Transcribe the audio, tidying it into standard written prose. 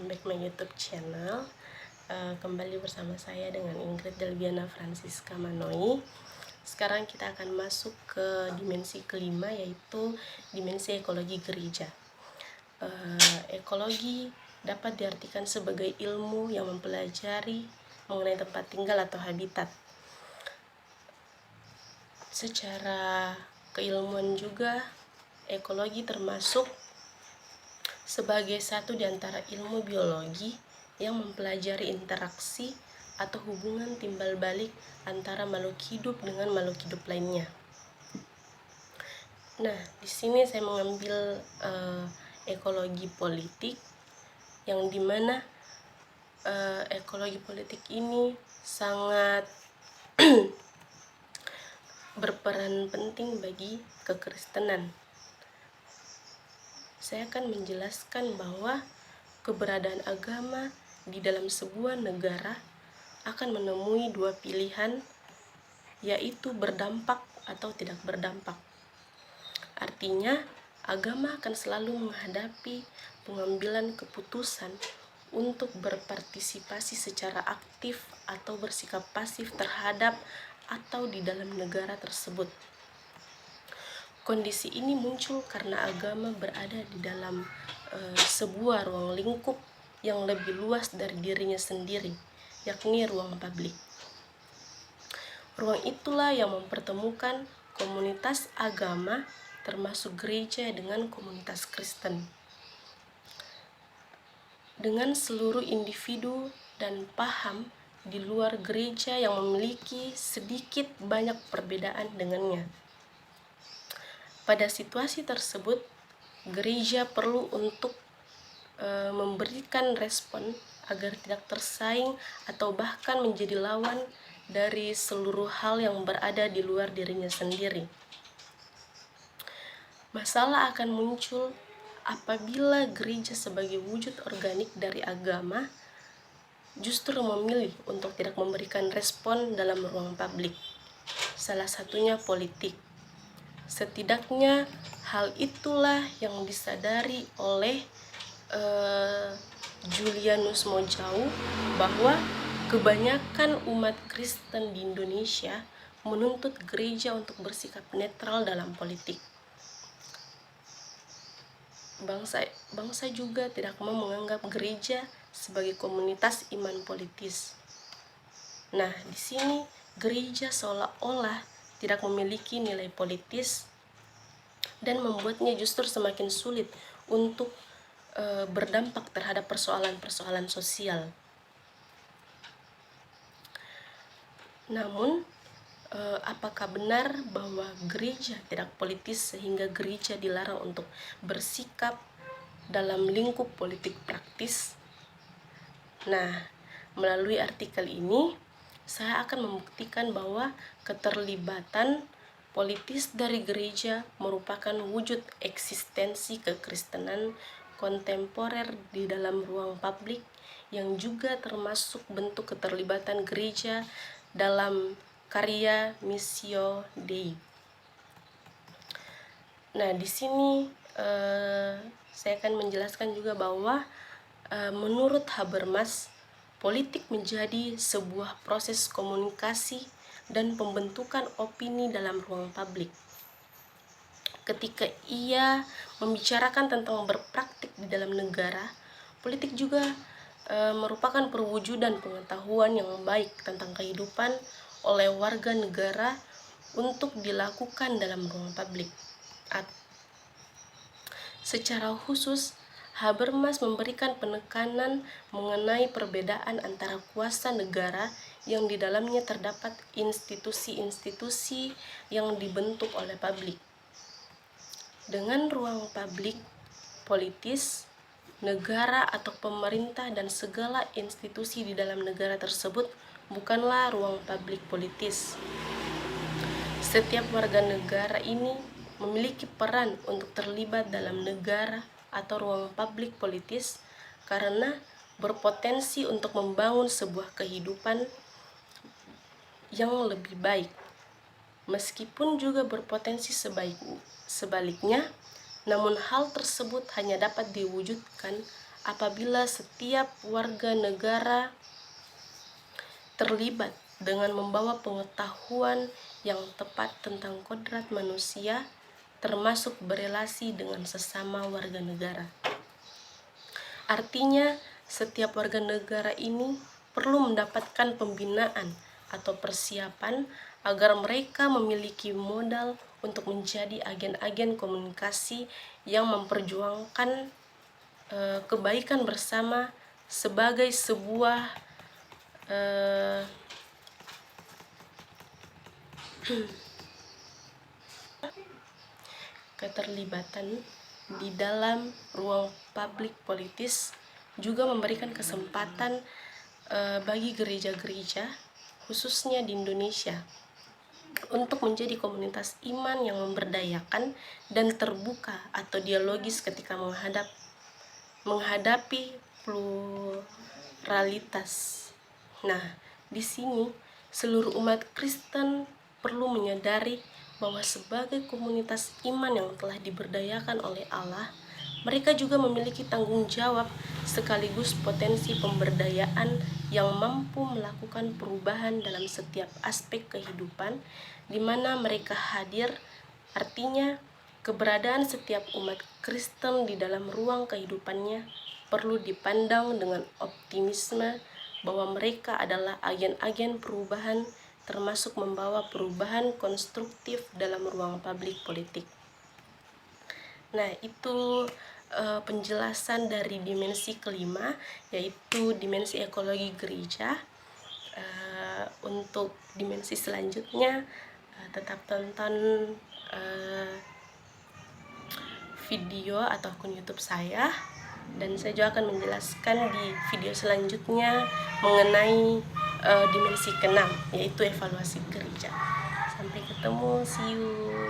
welcome back my YouTube channel. Kembali bersama saya dengan Ingrid Delviana Francisca Manoi. Sekarang kita akan masuk ke dimensi kelima, yaitu dimensi ekologi gereja. Ekologi dapat diartikan sebagai ilmu yang mempelajari mengenai tempat tinggal atau habitat. Secara keilmuan juga, ekologi termasuk sebagai satu di antara ilmu biologi yang mempelajari interaksi atau hubungan timbal balik antara makhluk hidup dengan makhluk hidup lainnya. Nah, di sini saya mengambil ekologi politik, yang dimana ekologi politik ini sangat berperan penting bagi kekristenan. Saya akan menjelaskan bahwa keberadaan agama di dalam sebuah negara akan menemui dua pilihan, yaitu berdampak atau tidak berdampak. Artinya, agama akan selalu menghadapi pengambilan keputusan untuk berpartisipasi secara aktif atau bersikap pasif terhadap atau di dalam negara tersebut. Kondisi ini muncul karena agama berada di dalam sebuah ruang lingkup yang lebih luas dari dirinya sendiri, yakni ruang publik. Ruang itulah yang mempertemukan komunitas agama termasuk gereja dengan komunitas Kristen, dengan seluruh individu dan paham di luar gereja yang memiliki sedikit banyak perbedaan dengannya. Pada situasi tersebut, gereja perlu untuk memberikan respon agar tidak tersaing atau bahkan menjadi lawan dari seluruh hal yang berada di luar dirinya sendiri. Masalah akan muncul apabila gereja sebagai wujud organik dari agama justru memilih untuk tidak memberikan respon dalam ruang publik, salah satunya politik. Setidaknya hal itulah yang disadari oleh Julianus Mojau, bahwa kebanyakan umat Kristen di Indonesia menuntut gereja untuk bersikap netral dalam politik. Bangsa juga tidak mau menganggap gereja sebagai komunitas iman politis. Nah, di sini gereja seolah-olah tidak memiliki nilai politis dan membuatnya justru semakin sulit untuk berdampak terhadap persoalan-persoalan sosial. Namun, apakah benar bahwa gereja tidak politis sehingga gereja dilarang untuk bersikap dalam lingkup politik praktis? Nah, melalui artikel ini, saya akan membuktikan bahwa keterlibatan politis dari gereja merupakan wujud eksistensi kekristenan kontemporer di dalam ruang publik, yang juga termasuk bentuk keterlibatan gereja dalam karya Missio Dei. Nah, di sini saya akan menjelaskan juga bahwa menurut Habermas, politik menjadi sebuah proses komunikasi dan pembentukan opini dalam ruang publik. Ketika ia membicarakan tentang berpraktik di dalam negara, politik juga merupakan perwujudan pengetahuan yang baik tentang kehidupan oleh warga negara untuk dilakukan dalam ruang publik. Secara khusus, Habermas memberikan penekanan mengenai perbedaan antara kuasa negara yang di dalamnya terdapat institusi-institusi yang dibentuk oleh publik, dengan ruang publik politis, negara atau pemerintah dan segala institusi di dalam negara tersebut bukanlah ruang publik politis. Setiap warga negara ini memiliki peran untuk terlibat dalam negara atau ruang publik politis karena berpotensi untuk membangun sebuah kehidupan yang lebih baik, meskipun juga berpotensi sebaliknya. Namun hal tersebut hanya dapat diwujudkan apabila setiap warga negara terlibat dengan membawa pengetahuan yang tepat tentang kodrat manusia, termasuk berelasi dengan sesama warga negara. Artinya, setiap warga negara ini perlu mendapatkan pembinaan atau persiapan agar mereka memiliki modal untuk menjadi agen-agen komunikasi yang memperjuangkan kebaikan bersama sebagai sebuah keterlibatan di dalam ruang publik politis juga memberikan kesempatan bagi gereja-gereja khususnya di Indonesia untuk menjadi komunitas iman yang memberdayakan dan terbuka atau dialogis ketika menghadapi pluralitas. Nah, di sini seluruh umat Kristen perlu menyadari bahwa sebagai komunitas iman yang telah diberdayakan oleh Allah, mereka juga memiliki tanggung jawab sekaligus potensi pemberdayaan yang mampu melakukan perubahan dalam setiap aspek kehidupan di mana mereka hadir. Artinya, keberadaan setiap umat Kristen di dalam ruang kehidupannya perlu dipandang dengan optimisme bahwa mereka adalah agen-agen perubahan, termasuk membawa perubahan konstruktif dalam ruang publik politik. Nah, itu penjelasan dari dimensi kelima, yaitu dimensi ekologi gereja. Untuk dimensi selanjutnya, tetap tonton video atau akun YouTube saya, dan saya juga akan menjelaskan di video selanjutnya mengenai dimensi keenam, yaitu evaluasi gereja. Sampai ketemu, see you.